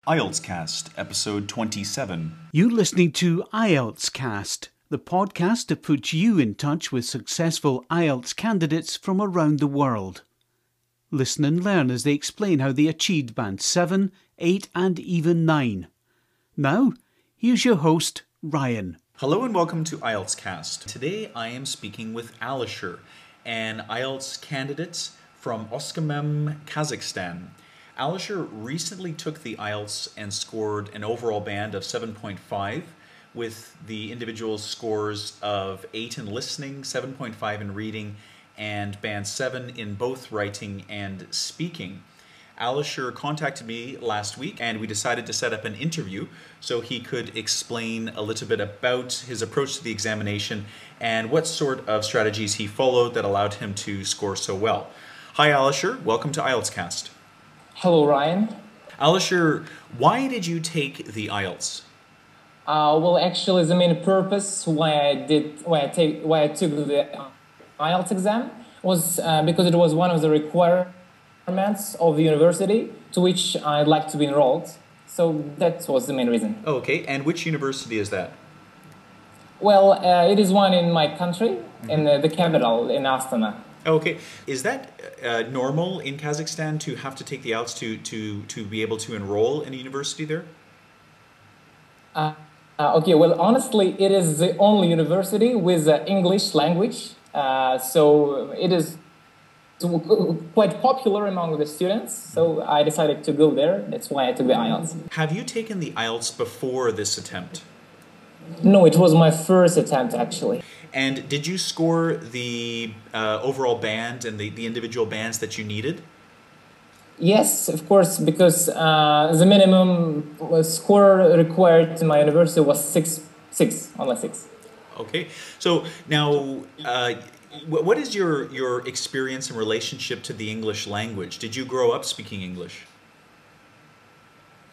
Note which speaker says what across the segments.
Speaker 1: IELTS Cast, episode 27.
Speaker 2: You're listening to IELTS Cast, the podcast to put you in touch with successful IELTS candidates from around the world. Listen and learn as they explain how they achieved Band 7, 8 and even 9. Now, here's your host, Ryan.
Speaker 1: Hello and welcome to IELTS Cast. Today I am speaking with Alisher, an IELTS candidate from Oskimem, Kazakhstan. Alisher recently took the IELTS and scored an overall band of 7.5 with the individual scores of 8 in listening, 7.5 in reading, and band 7 in both writing and speaking. Alisher contacted me last week and we decided to set up an interview so he could explain a little bit about his approach to the examination and what sort of strategies he followed that allowed him to score so well. Hi Alisher, welcome to IELTS Cast.
Speaker 3: Hello, Ryan.
Speaker 1: Alisher, why did you take the IELTS?
Speaker 3: Well, actually, the main purpose why I took the IELTS exam was because it was one of the requirements of the university to which I'd like to be enrolled. So that was the main reason.
Speaker 1: Okay, and which university is that?
Speaker 3: Well, it is one in my country, in the capital, in Astana.
Speaker 1: Okay, is that normal in Kazakhstan to have to take the IELTS to be able to enroll in a university there?
Speaker 3: Okay, well, honestly, it is the only university with English language, so it is quite popular among the students, so I decided to go there. That's why I took the IELTS.
Speaker 1: Have you taken the IELTS before this attempt?
Speaker 3: No, it was my first attempt, actually.
Speaker 1: And did you score the overall band and the individual bands that you needed?
Speaker 3: Yes, of course, because the minimum score required in my university was 6, only 6.
Speaker 1: Okay, so now what is your experience and relationship to the English language? Did you grow up speaking English?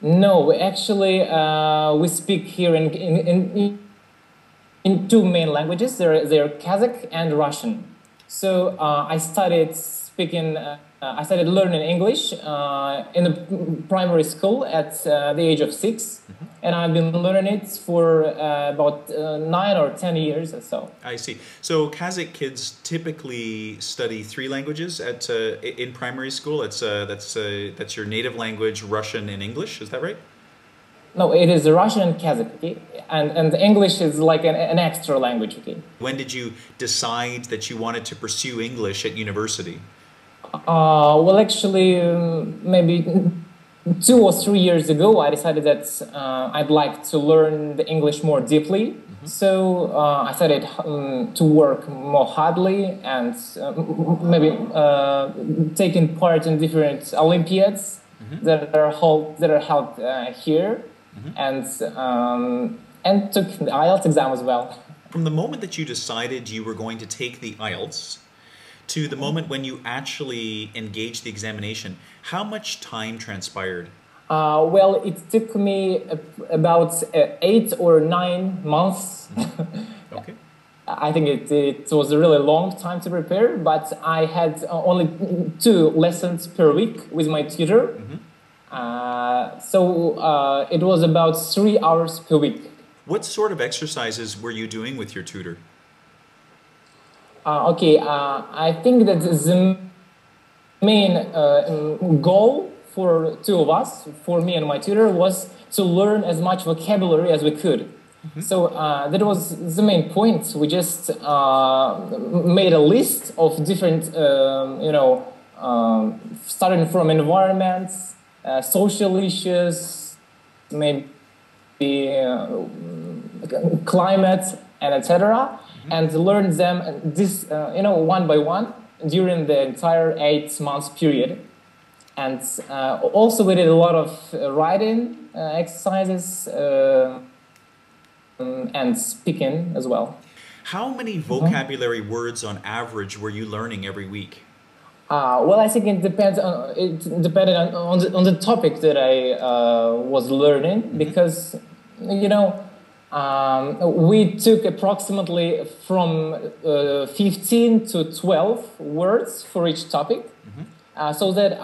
Speaker 3: No, actually, we speak here in two main languages. They're Kazakh and Russian. So I started learning English in the primary school at the age of 6, and I've been learning it for about 9 or 10 years or so.
Speaker 1: I see. So Kazakh kids typically study 3 languages in primary school. That's your native language, Russian and English. Is that right?
Speaker 3: No, it is Russian and Kazakh, okay? And English is like an extra language, okay?
Speaker 1: When did you decide that you wanted to pursue English at university?
Speaker 3: Well, actually, maybe 2 or 3 years ago, I decided that I'd like to learn the English more deeply. So I started to work more hardly and maybe taking part in different Olympiads that are held here. And took the IELTS exam as well.
Speaker 1: From the moment that you decided you were going to take the IELTS to the moment when you actually engaged the examination, how much time transpired?
Speaker 3: Well, it took me about 8 or 9 months.
Speaker 1: Okay.
Speaker 3: I think it was a really long time to prepare, but I had only 2 lessons per week with my tutor. So it was about 3 hours per week.
Speaker 1: What sort of exercises were you doing with your tutor?
Speaker 3: I think that the main goal for 2 of us, for me and my tutor, was to learn as much vocabulary as we could. So that was the main point. We just made a list of different, starting from environments, social issues, maybe climate, and etc. And learn them one by one during the entire 8 months period. And also we did a lot of writing exercises and speaking as well.
Speaker 1: How many vocabulary words on average were you learning every week?
Speaker 3: Well, I think it depended on the topic that I was learning, because we took approximately from 15 to 12 words for each topic, so that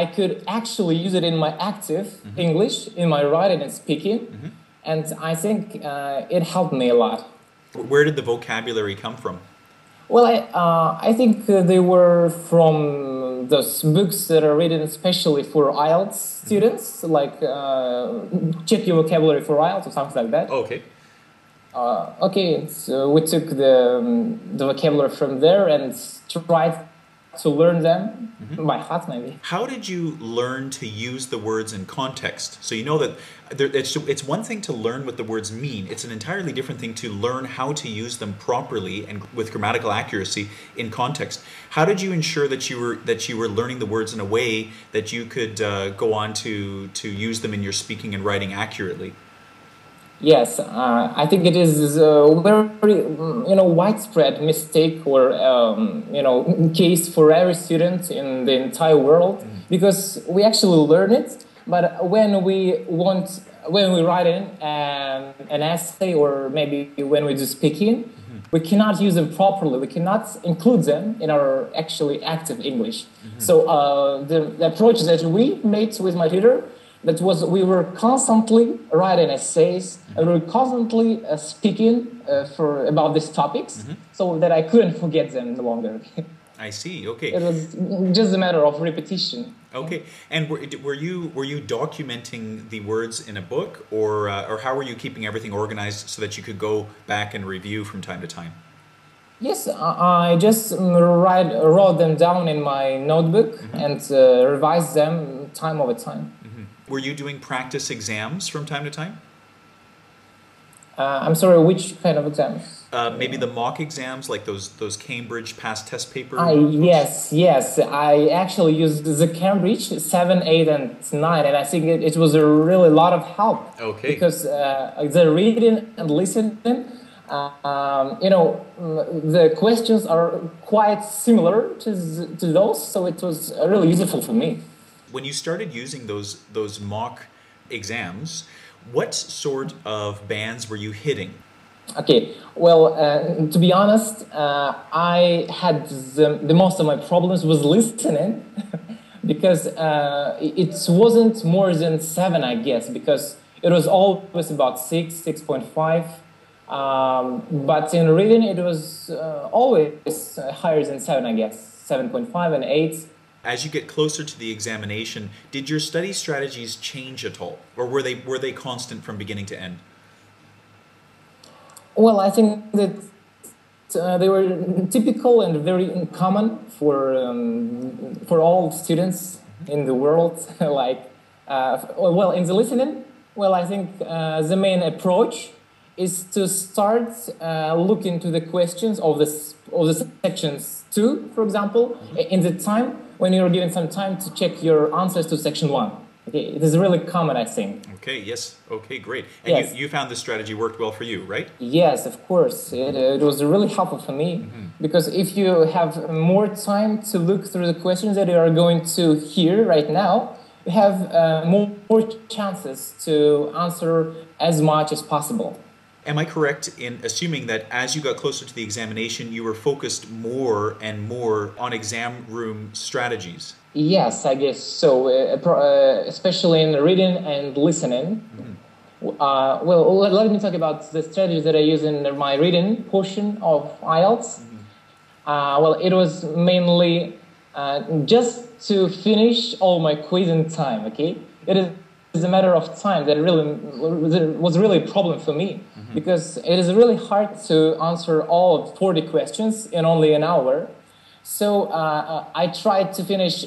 Speaker 3: I could actually use it in my active English, in my writing and speaking. And I think it helped me a lot.
Speaker 1: Where did the vocabulary come from?
Speaker 3: Well, I think they were from those books that are written especially for IELTS students, like Check Your Vocabulary for IELTS or something like that.
Speaker 1: Okay.
Speaker 3: Okay, so we took the vocabulary from there and tried to learn them by heart, maybe.
Speaker 1: How did you learn to use the words in context? So you know that it's one thing to learn what the words mean. It's an entirely different thing to learn how to use them properly and with grammatical accuracy in context. How did you ensure that you were learning the words in a way that you could go on to use them in your speaking and writing accurately?
Speaker 3: Yes, I think it is a very widespread mistake or case for every student in the entire world, because we actually learn it, but when we write an essay or maybe when we do speaking, we cannot use them properly. We cannot include them in our actually active English. So the approach that we made with my tutor, we were constantly writing essays and we were constantly speaking about these topics, so that I couldn't forget them no longer.
Speaker 1: I see. Okay.
Speaker 3: It was just a matter of repetition.
Speaker 1: Okay. And were you documenting the words in a book, or how were you keeping everything organized so that you could go back and review from time to time?
Speaker 3: Yes, I just wrote them down in my notebook and revised them time over time.
Speaker 1: Were you doing practice exams from time to time?
Speaker 3: I'm sorry, which kind of exams?
Speaker 1: Maybe the mock exams, like those Cambridge past test papers?
Speaker 3: Yes. I actually used the Cambridge 7, 8, and 9, and I think it was a really lot of help.
Speaker 1: Okay.
Speaker 3: Because the reading and listening, the questions are quite similar to those, so it was really useful for me.
Speaker 1: When you started using those mock exams, what sort of bands were you hitting?
Speaker 3: Okay, well, to be honest, I had the most of my problems was listening because it wasn't more than 7, I guess, because it was always about 6, 6.5. But in reading, it was always higher than 7, I guess, 7.5 and 8.
Speaker 1: As you get closer to the examination, did your study strategies change at all, or were they constant from beginning to end?
Speaker 3: Well, I think that they were typical and very common for all students in the world. Like, well, in the listening, well, I think the main approach is to start looking to the questions of the sections 2, for example, in the time when you're given some time to check your answers to section 1. Okay, it is really common, I think.
Speaker 1: Okay, yes. Okay, great. And
Speaker 3: yes.
Speaker 1: you found this strategy worked well for you, right?
Speaker 3: Yes, of course. It was really helpful for me, because if you have more time to look through the questions that you are going to hear right now, you have more chances to answer as much as possible.
Speaker 1: Am I correct in assuming that as you got closer to the examination, you were focused more and more on exam room strategies?
Speaker 3: Yes, I guess so, especially in reading and listening. Well, let me talk about the strategies that I use in my reading portion of IELTS. Well, it was mainly just to finish all my quiz in time, okay? It is a matter of time that was really a problem for me, because it is really hard to answer all 40 questions in only an hour. So I tried to finish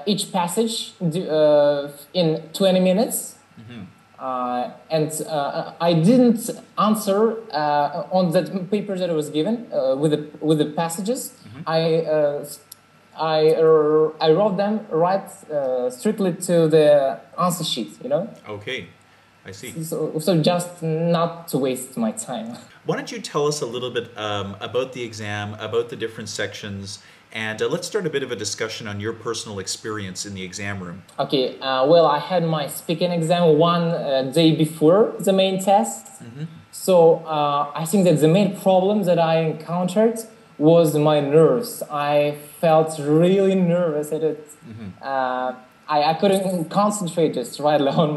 Speaker 3: each passage in 20 minutes. And I didn't answer on the papers that I was given with the passages. I wrote them right strictly to the answer sheet, you know?
Speaker 1: Okay, I see.
Speaker 3: So just not to waste my time.
Speaker 1: Why don't you tell us a little bit about the exam, about the different sections, and let's start a bit of a discussion on your personal experience in the exam room.
Speaker 3: Okay, well, I had my speaking exam one day before the main test. So I think that the main problem that I encountered was my nerves. I felt really nervous at it. I couldn't concentrate just rightly on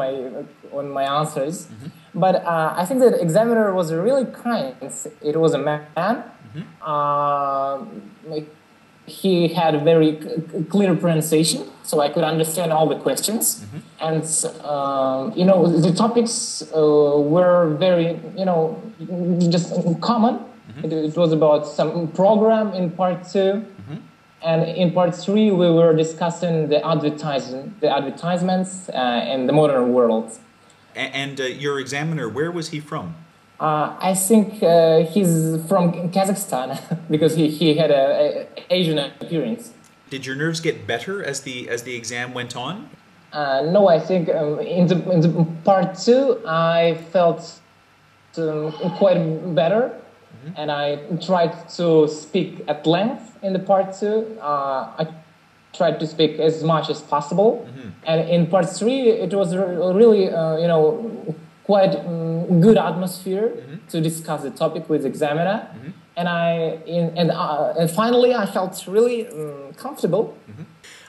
Speaker 3: my answers. But I think that examiner was really kind. It was a man. He had a very clear pronunciation, so I could understand all the questions. And the topics were very just common. It was about some program in part 2, and in part 3 we were discussing the advertisements in the modern world.
Speaker 1: And your examiner, where was he from?
Speaker 3: I think he's from Kazakhstan because he had a Asian appearance.
Speaker 1: Did your nerves get better as the exam went on?
Speaker 3: No, I think in the part 2 I felt quite better, and I tried to speak at length in the part 2. I tried to speak as much as possible, and in part 3 it was really quite good atmosphere to discuss the topic with the examiner, and finally I felt really comfortable.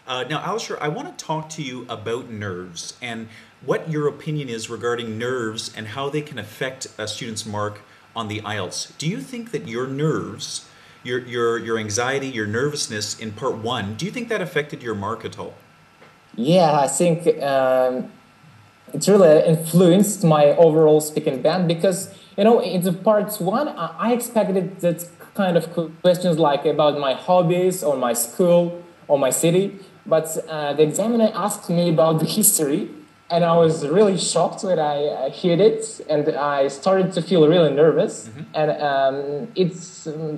Speaker 1: Now, Alisher, I want to talk to you about nerves and what your opinion is regarding nerves and how they can affect a student's mark on the IELTS. Do you think that your nerves, your anxiety, your nervousness in part 1, do you think that affected your mark at all?
Speaker 3: Yeah, I think it really influenced my overall speaking band because, in the part 1, I expected that kind of questions like about my hobbies or my school or my city, but the examiner asked me about the history, and I was really shocked when I heard it, and I started to feel really nervous, and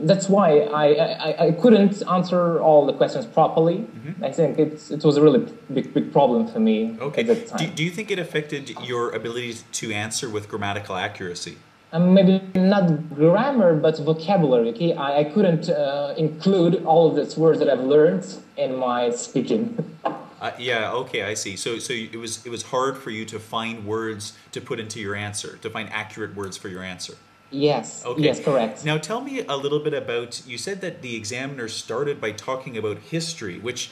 Speaker 3: that's why I couldn't answer all the questions properly. I think it was a really big problem for me at that time.
Speaker 1: Do you think it affected your ability to answer with grammatical accuracy?
Speaker 3: Maybe not grammar, but vocabulary. Okay, I couldn't include all of these words that I've learned in my speaking.
Speaker 1: Yeah, okay, I see. So it was hard for you to find words to put into your answer, to find accurate words for your answer.
Speaker 3: Yes.
Speaker 1: Okay.
Speaker 3: Yes, correct.
Speaker 1: Now tell me a little bit about, you said that the examiner started by talking about history, which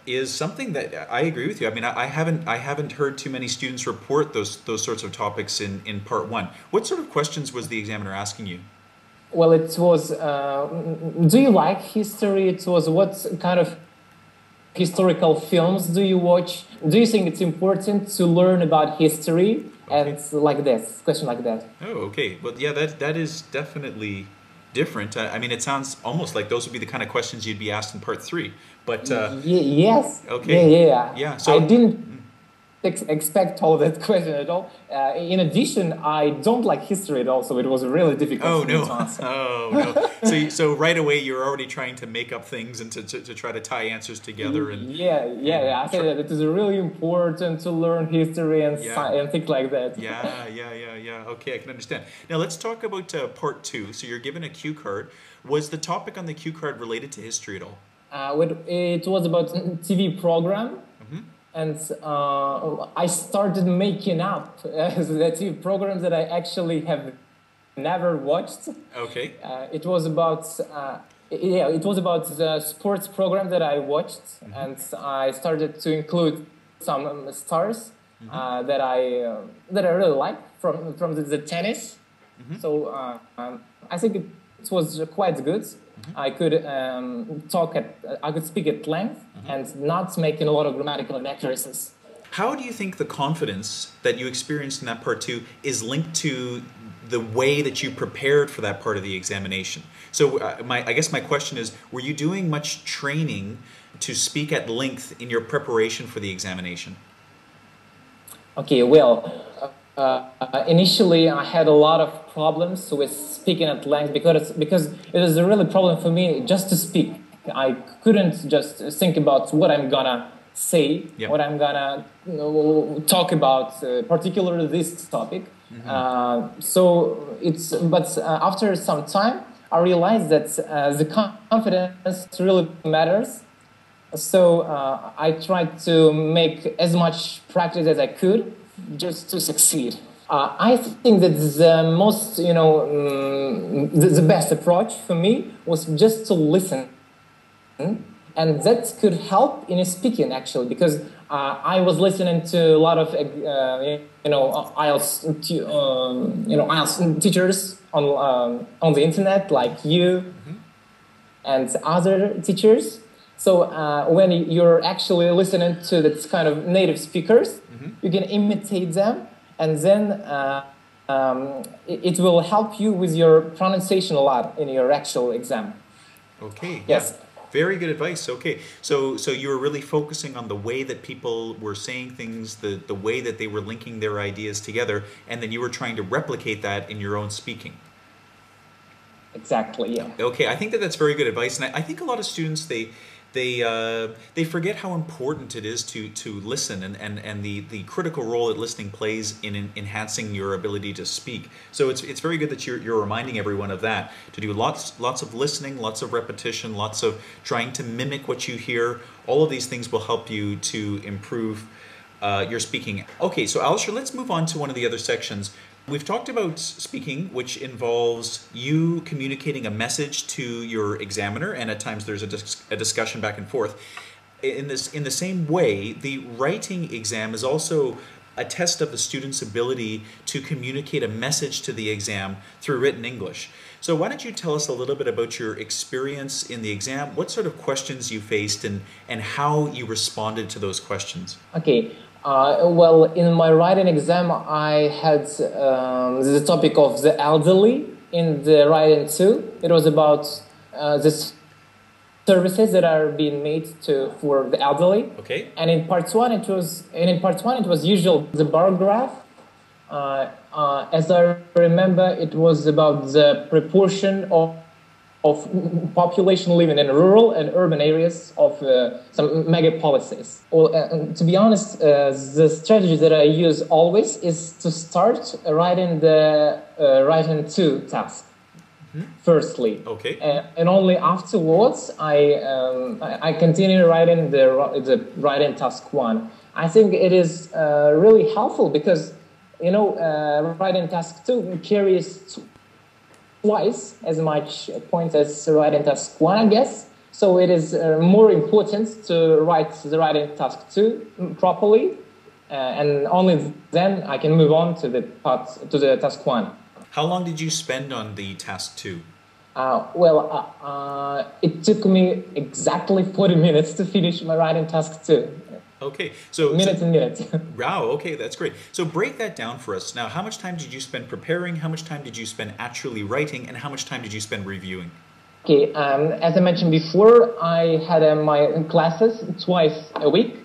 Speaker 1: is something that I agree with you. I mean, I haven't heard too many students report those sorts of topics in part 1. What sort of questions was the examiner asking you?
Speaker 3: Well, it was, do you like history? It was, what kind of historical films do you watch? Do you think it's important to learn about history? Okay. And like this, question like that.
Speaker 1: Oh, okay. Well, yeah, that is definitely different. I mean, it sounds almost like those would be the kind of questions you'd be asked in part 3. But
Speaker 3: yes.
Speaker 1: Okay.
Speaker 3: Yeah. So I didn't expect all that question at all. In addition, I don't like history at all, so it was really difficult for me to answer.
Speaker 1: Oh no! So right away you're already trying to make up things and to try to tie answers together. And
Speaker 3: yeah. I said that it is really important to learn history and things like that.
Speaker 1: Yeah. Okay, I can understand. Now let's talk about part 2. So you're given a cue card. Was the topic on the cue card related to history at all?
Speaker 3: It was about TV program. And I started making up the TV programs that I actually have never watched.
Speaker 1: Okay.
Speaker 3: It was about the sports program that I watched, and I started to include some stars that I really like from the tennis. So I think it was quite good. I could speak at length and not making a lot of grammatical inaccuracies.
Speaker 1: How do you think the confidence that you experienced in that part 2 is linked to the way that you prepared for that part of the examination? So I guess my question is, were you doing much training to speak at length in your preparation for the examination?
Speaker 3: Okay, well, initially I had a lot of problems with speaking at length because it was a really problem for me just to speak. I couldn't just think about what I'm gonna say, what I'm gonna talk about, particularly this topic. But after some time, I realized that the confidence really matters. So I tried to make as much practice as I could just to succeed. I think that the most, the best approach for me was just to listen. And that could help in speaking, actually, because I was listening to a lot of IELTS IELTS teachers on the internet, like you and other teachers. So when you're actually listening to this kind of native speakers, you can imitate them, and then it will help you with your pronunciation a lot in your actual exam.
Speaker 1: Okay.
Speaker 3: Yes.
Speaker 1: Yeah. Very good advice. Okay. So you were really focusing on the way that people were saying things, the way that they were linking their ideas together, and then you were trying to replicate that in your own speaking.
Speaker 3: Exactly, yeah.
Speaker 1: Okay, I think that that's very good advice, and I think a lot of students they forget how important it is to listen and the critical role that listening plays in enhancing your ability to speak. So it's very good that you're reminding everyone of that, to do lots of listening, lots of repetition, lots of trying to mimic what you hear. All of these things will help you to improve your speaking. Okay, so Alisher, let's move on to one of the other sections. We've talked about speaking, which involves you communicating a message to your examiner, and at times there's a discussion back and forth. In the same way, the writing exam is also a test of the student's ability to communicate a message to the exam through written English. So why don't you tell us a little bit about your experience in the exam, what sort of questions you faced, and how you responded to those questions?
Speaker 3: Okay. Well, in my writing exam, I had the topic of the elderly in the writing too. It was about the services that are being made for the elderly.
Speaker 1: Okay.
Speaker 3: And in part one, it was usual the bar graph. As I remember, it was about the proportion of population living in rural and urban areas of some megapolises. Well, to be honest, the strategy that I use always is to start writing the writing two task firstly.
Speaker 1: Okay.
Speaker 3: And only afterwards I continue writing the writing task one. I think it is really helpful because writing task two carries twice as much points as writing task one, I guess. So it is more important to write the writing task two properly, and only then I can move on to the task one.
Speaker 1: How long did you spend on the task two?
Speaker 3: It took me exactly 40 minutes to finish my writing task two.
Speaker 1: Okay, so
Speaker 3: minutes and minutes.
Speaker 1: Wow, okay, that's great. So break that down for us. Now, how much time did you spend preparing? How much time did you spend actually writing? And how much time did you spend reviewing?
Speaker 3: Okay, as I mentioned before, I had my classes twice a week.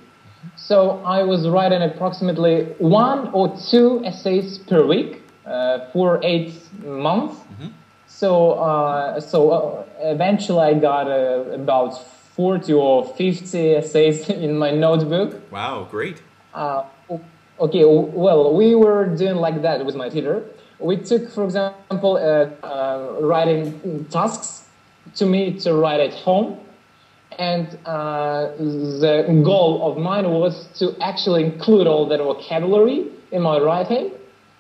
Speaker 3: So I was writing approximately 1 or 2 essays per week for 8 months. So eventually I got about 40 or 50 essays in my notebook.
Speaker 1: Wow, great.
Speaker 3: Okay, well, we were doing like that with my tutor. We took, for example, writing tasks to me to write at home. And the goal of mine was to actually include all that vocabulary in my writing.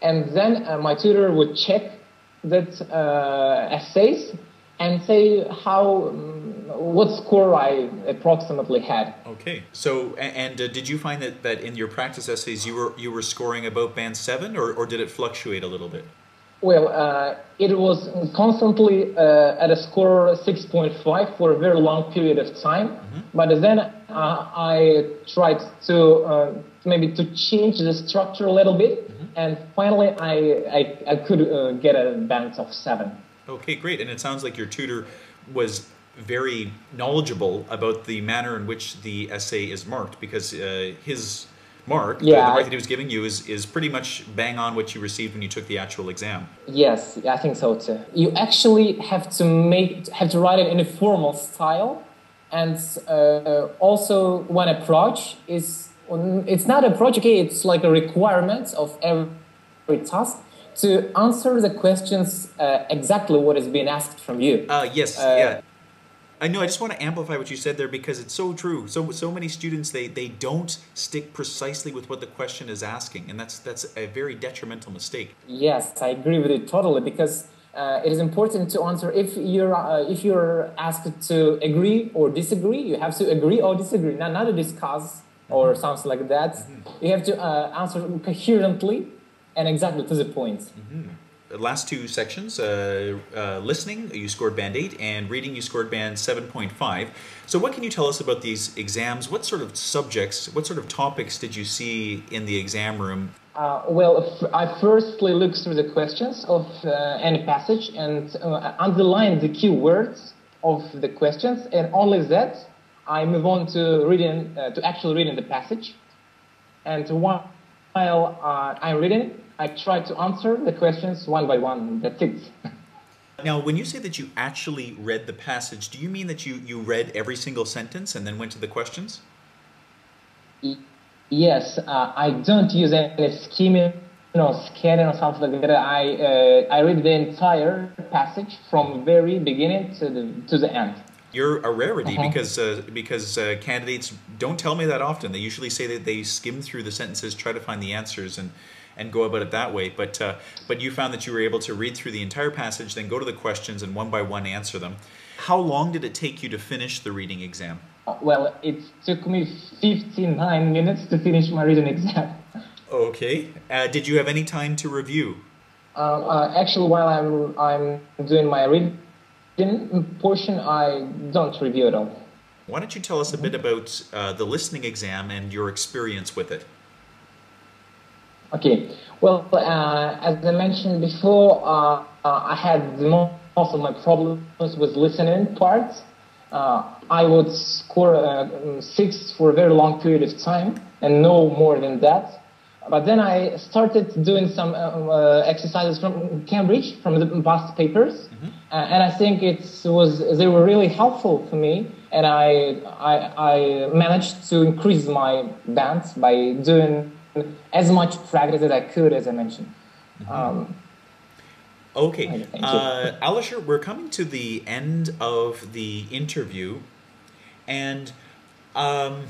Speaker 3: And then my tutor would check that essays and say what score I approximately had.
Speaker 1: Okay. So, and did you find that in your practice essays you were scoring about band 7, or did it fluctuate a little bit?
Speaker 3: Well, it was constantly at a score 6.5 for a very long period of time. But then I tried to maybe to change the structure a little bit, and finally I could get a band of 7.
Speaker 1: Okay, great. And it sounds like your tutor was very knowledgeable about the manner in which the essay is marked, because his mark, the mark that he was giving you, is pretty much bang on what you received when you took the actual exam.
Speaker 3: Yes, I think so too. You actually have to write it in a formal style, and also one approach is, it's not approach, okay, it's like a requirement of every task to answer the questions exactly what is being asked from you.
Speaker 1: Yes, yeah. I know, I just want to amplify what you said there because it's so true. So many students, they don't stick precisely with what the question is asking, and that's a very detrimental mistake.
Speaker 3: Yes, I agree with you totally, because it is important to answer. If you're asked to agree or disagree, you have to agree or disagree, not to discuss or something like that. You have to answer coherently and exactly to the point.
Speaker 1: The last two sections, listening, you scored band 8, and reading, you scored band 7.5. So what can you tell us about these exams? What sort of subjects, what sort of topics did you see in the exam room?
Speaker 3: I firstly looked through the questions of any passage and underlined the key words of the questions, and only that I move on to reading, to actually reading the passage. And while I'm reading, I try to answer the questions one by one. That's it.
Speaker 1: Now, when you say that you actually read the passage, do you mean that you read every single sentence and then went to the questions?
Speaker 3: Yes, I don't use any skimming or scanning or something like that. I read the entire passage from very beginning to the end.
Speaker 1: You're a rarity because candidates don't tell me that often. They usually say that they skim through the sentences, try to find the answers, and go about it that way. But you found that you were able to read through the entire passage, then go to the questions and one by one answer them. How long did it take you to finish the reading exam?
Speaker 3: Well, it took me 59 minutes to finish my reading exam.
Speaker 1: Okay. Did you have any time to review?
Speaker 3: Actually, while I'm doing my reading portion, I don't review at all.
Speaker 1: Why don't you tell us a bit about the listening exam and your experience with it?
Speaker 3: Okay. Well, as I mentioned before, I had most of my problems with listening parts. I would score 6 for a very long period of time and no more than that. But then I started doing some exercises from Cambridge, from the past papers, and I think they were really helpful for me. And I managed to increase my band by doing as much practice as I could, as I mentioned.
Speaker 1: Okay, Alisher, we're coming to the end of the interview, and I'm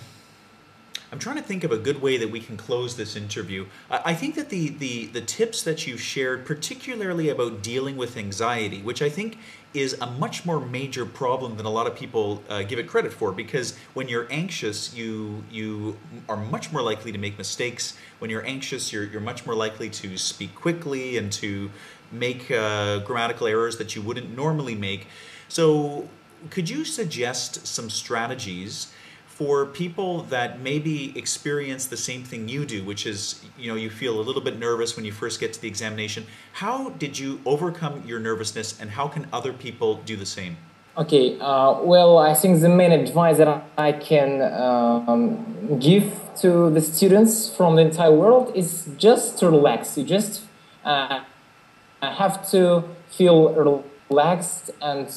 Speaker 1: trying to think of a good way that we can close this interview. I think that the tips that you've shared, particularly about dealing with anxiety, which I think is a much more major problem than a lot of people give it credit for, because when you're anxious, you are much more likely to make mistakes. When you're anxious, you're much more likely to speak quickly and to make grammatical errors that you wouldn't normally make. So could you suggest some strategies for people that maybe experience the same thing you do, which is, you feel a little bit nervous when you first get to the examination? How did you overcome your nervousness, and how can other people do the same?
Speaker 3: Okay, well, I think the main advice that I can give to the students from the entire world is just to relax. You just have to feel relaxed and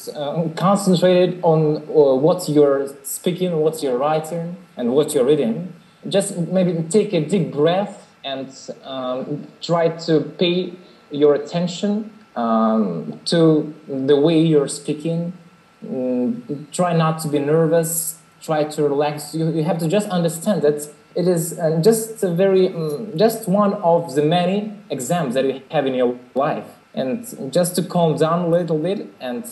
Speaker 3: concentrated on what you're speaking, what you're writing, and what you're reading. Just maybe take a deep breath and try to pay your attention to the way you're speaking. Try not to be nervous. Try to relax. You have to just understand that it is just one of the many exams that you have in your life. And just to calm down a little bit and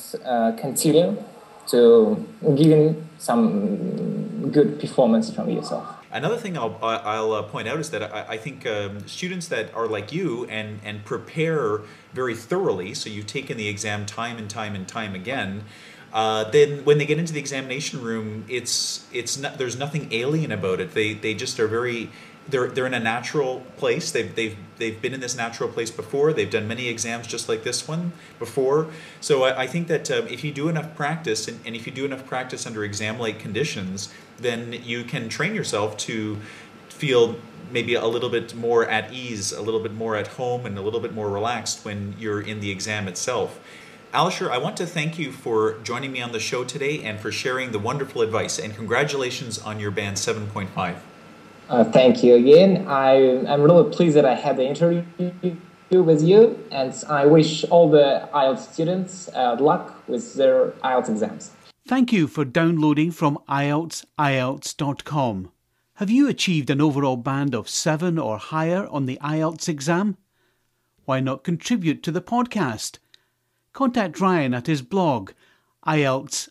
Speaker 3: continue to giving some good performance from yourself.
Speaker 1: Another thing I'll point out is that I think students that are like you and prepare very thoroughly, so you've taken the exam time and time again, then when they get into the examination room, it's not, there's nothing alien about it. They just are very. They're in a natural place. They've been in this natural place before. They've done many exams just like this one before. So I think that if you do enough practice, and if you do enough practice under exam-like conditions, then you can train yourself to feel maybe a little bit more at ease, a little bit more at home, and a little bit more relaxed when you're in the exam itself. Alisher, I want to thank you for joining me on the show today and for sharing the wonderful advice, and congratulations on your band 7.5.
Speaker 3: Thank you again. I'm really pleased that I had the interview with you, and I wish all the IELTS students luck with their IELTS exams.
Speaker 2: Thank you for downloading from IELTS.com. Have you achieved an overall band of 7 or higher on the IELTS exam? Why not contribute to the podcast? Contact Ryan at his blog, IELTS.com.